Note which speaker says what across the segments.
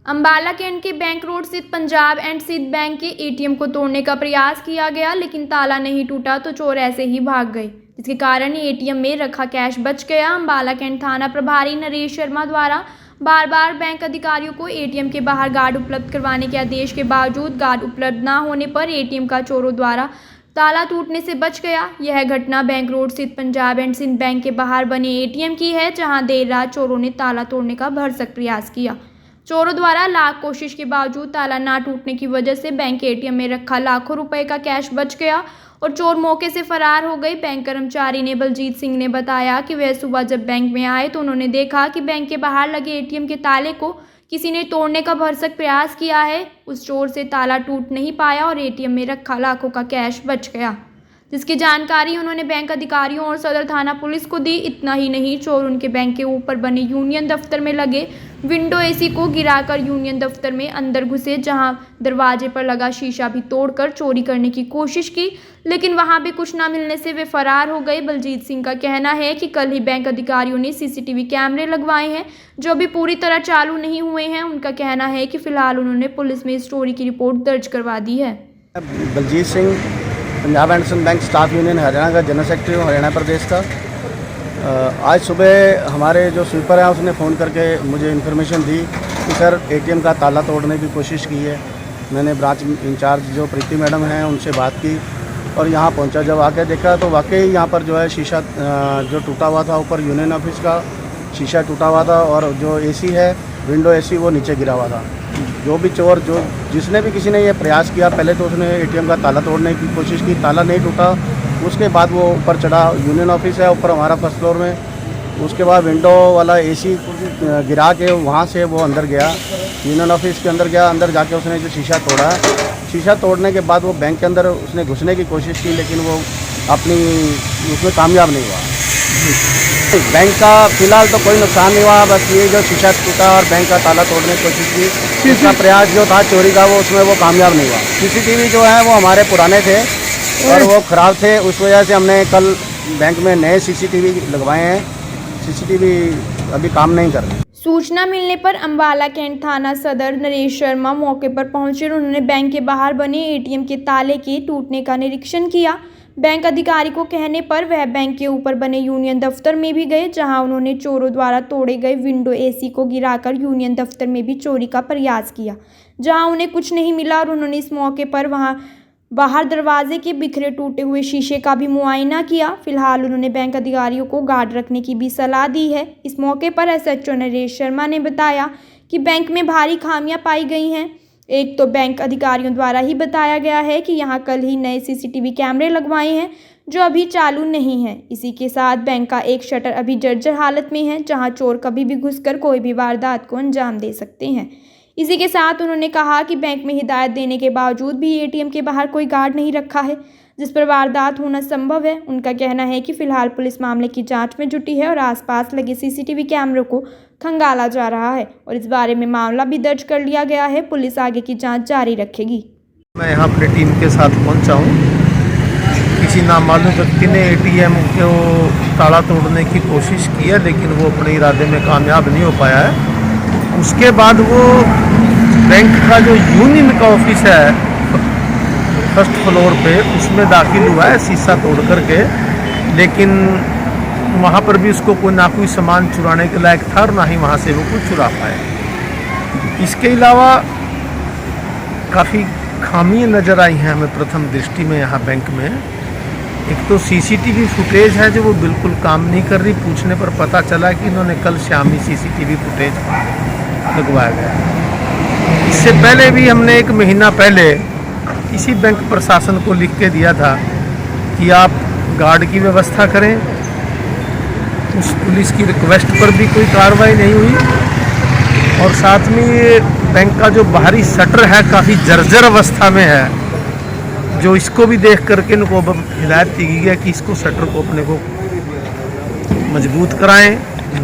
Speaker 1: Ambala cantt के bank road स्थित Punjab and Sind bank के एटीएम को तोड़ने का प्रयास किया गया, लेकिन ताला नहीं टूटा तो चोर ऐसे ही भाग गए, जिसके कारण एटीएम में रखा कैश बच गया। अंबाला कैंट थाना प्रभारी नरेश शर्मा द्वारा बार बार बैंक अधिकारियों को एटीएम के बाहर गार्ड उपलब्ध करवाने के आदेश के बावजूद गार्ड उपलब्ध न होने पर एटीएम का चोरों द्वारा ताला टूटने से बच गया। यह घटना बैंक रोड स्थित पंजाब एंड सिंध बैंक के बाहर बने एटीएम की है, जहां देर रात चोरों ने ताला तोड़ने का भरसक प्रयास किया। चोरों द्वारा लाख कोशिश के बावजूद ताला ना टूटने की वजह से बैंक एटीएम में रखा लाखों रुपए का कैश बच गया और चोर मौके से फरार हो गए। बैंक कर्मचारी ने बलजीत सिंह ने बताया कि वह सुबह जब बैंक में आए तो उन्होंने देखा कि बैंक के बाहर लगे एटीएम के ताले को किसी ने तोड़ने का भरसक प्रयास किया है। उस चोर से ताला टूट नहीं पाया और एटीएम में रखा लाखों का कैश बच गया, जिसकी जानकारी उन्होंने बैंक अधिकारियों और सदर थाना पुलिस को दी। इतना ही नहीं, चोर उनके बैंक के ऊपर बने यूनियन दफ्तर में लगे विंडो एसी को गिराकर यूनियन दफ्तर में अंदर घुसे, जहां दरवाजे पर लगा शीशा भी तोड़कर चोरी करने की कोशिश की, लेकिन वहां भी कुछ न मिलने से वे फरार हो गए। बलजीत सिंह का कहना है कि कल ही बैंक अधिकारियों ने सीसीटीवी कैमरे लगवाए हैं, जो अभी पूरी तरह चालू नहीं हुए हैं। उनका कहना है कि फिलहाल उन्होंने पुलिस में इस चोरी की रिपोर्ट दर्ज करवा दी है।
Speaker 2: Baljit Singh, Punjab and Sind bank staff union Haryana का जनरल सेक्रेटरी हूँ, हरियाणा प्रदेश का। आज सुबह हमारे जो स्वीपर हैं उसने फ़ोन करके मुझे इन्फॉर्मेशन दी कि सर एटीएम का ताला तोड़ने की कोशिश की है। मैंने ब्रांच इंचार्ज जो प्रीति मैडम हैं उनसे बात की और यहाँ पहुँचा। जब आके देखा तो वाकई यहाँ पर जो है शीशा जो टूटा हुआ था, ऊपर यूनियन ऑफिस का शीशा टूटा हुआ था और जो एसी है विंडो एसी वो नीचे गिरा हुआ था। जो भी चोर जिसने भी किसी ने ये प्रयास किया, पहले तो उसने एटीएम का ताला तोड़ने की कोशिश की, ताला नहीं टूटा। उसके बाद वो ऊपर चढ़ा, यूनियन ऑफिस है ऊपर हमारा फर्स्ट फ्लोर में। उसके बाद विंडो वाला एसी गिरा के वहाँ से वो अंदर गया, यूनियन ऑफिस के अंदर गया। अंदर जाके उसने जो शीशा तोड़ा, शीशा तोड़ने के बाद वो बैंक के अंदर उसने घुसने की कोशिश की, लेकिन वो उसमें कामयाब नहीं हुआ। बैंक का फिलहाल तो कोई नुकसान नहीं हुआ, बस ये जो शीशा टूटा और बैंक का ताला तोड़ने की कोशिश की, इसका प्रयास जो था चोरी का वो उसमें वो कामयाब नहीं हुआ। सीसीटीवी जो है वो हमारे पुराने थे और वो ख़राब थे, उस वजह से हमने कल बैंक में नए सीसीटीवी लगवाए हैं। सीसीटीवी अभी काम नहीं कर रहे।
Speaker 1: सूचना मिलने पर अंबाला कैंट थाना सदर नरेश शर्मा मौके पर पहुंचे। उन्होंने बैंक के बाहर बने एटीएम के ताले के टूटने का निरीक्षण किया। बैंक अधिकारी को कहने पर वह बैंक के ऊपर बने यूनियन दफ्तर में भी गए, जहां उन्होंने चोरों द्वारा तोड़े गए विंडो एसी को गिराकर यूनियन दफ्तर में भी चोरी का प्रयास किया, जहां उन्हें कुछ नहीं मिला और उन्होंने इस मौके पर वहां बाहर दरवाजे के बिखरे टूटे हुए शीशे का भी मुआयना किया। फिलहाल उन्होंने बैंक अधिकारियों को गार्ड रखने की भी सलाह दी है। इस मौके पर एसएचओ नरेश शर्मा ने बताया कि बैंक में भारी खामियां पाई गई हैं। एक तो बैंक अधिकारियों द्वारा ही बताया गया है कि यहाँ कल ही नए सीसीटीवी कैमरे लगवाए हैं, जो अभी चालू नहीं है। इसी के साथ बैंक का एक शटर अभी जर्जर हालत में है, जहाँ चोर कभी भी घुसकर कोई भी वारदात को अंजाम दे सकते हैं। इसी के साथ उन्होंने कहा कि बैंक में हिदायत देने के बावजूद भी एटीएम के बाहर कोई गार्ड नहीं रखा है, जिस पर वारदात होना संभव है। उनका कहना है कि फिलहाल पुलिस मामले की जांच में जुटी है और आसपास लगे सीसीटीवी कैमरों को खंगाला जा रहा है और इस बारे में मामला भी दर्ज कर लिया गया है। पुलिस आगे की जांच जारी रखेगी।
Speaker 3: मैं यहाँ अपनी टीम के साथ पहुँचा हूँ। किसी नामालूम व्यक्ति ने एटीएम को ताला तोड़ने की कोशिश की है, लेकिन वो अपने इरादे में कामयाब नहीं हो पाया है। उसके बाद वो बैंक का जो यूनियन का ऑफिस है फर्स्ट फ्लोर पे, उसमें दाखिल हुआ है शीशा तोड़ करके, लेकिन वहाँ पर भी उसको कोई सामान चुराने के लायक था और ना ही वहाँ से वो कुछ चुरा पाए। इसके अलावा काफ़ी खामियां नज़र आई हैं हमें प्रथम दृष्टि में यहाँ बैंक में। एक तो सीसीटीवी फुटेज है जो वो बिल्कुल काम नहीं कर रही। पूछने पर पता चला कि इन्होंने कल शाम ही सीसीटीवी फुटेज लगवाया गया। इससे पहले भी हमने 1 महीना पहले इसी बैंक प्रशासन को लिख के दिया था कि आप गार्ड की व्यवस्था करें। उस पुलिस की रिक्वेस्ट पर भी कोई कार्रवाई नहीं हुई और साथ में ये बैंक का जो बाहरी शटर है काफ़ी जर्जर अवस्था में है, जो इसको भी देख करके इनको हिदायत दी गई है कि इसको शटर को अपने को मजबूत कराएं,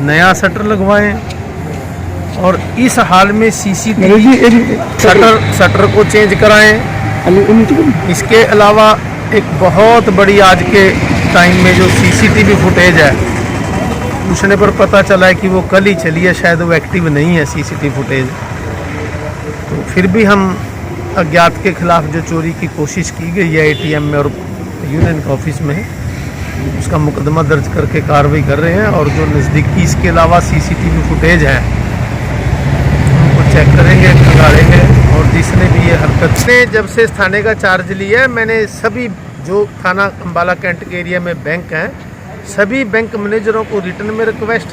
Speaker 3: नया शटर लगवाएं और इस हाल में सीसीटीवी शटर को चेंज कराएं। इसके अलावा एक बहुत बड़ी आज के टाइम में जो सीसीटीवी फुटेज है, पूछने पर पता चला है कि वो कल ही चली है, शायद वो एक्टिव नहीं है सीसीटीवी फुटेज। तो फिर भी हम अज्ञात के खिलाफ जो चोरी की कोशिश की गई है एटीएम में और यूनियन के ऑफिस में, उसका मुकदमा दर्ज करके कार्रवाई कर रहे हैं। और जो नज़दीकी इसके अलावा सीसीटीवी फुटेज है उनको चेक करेंगे, खंगालेंगे। और जिसने भी ये हरकत ने जब से इस थाने का चार्ज लिया है, मैंने सभी जो थाना अम्बाला कैंट के एरिया में बैंक हैं, सभी बैंक मैनेजरों को रिटर्न में रिक्वेस्ट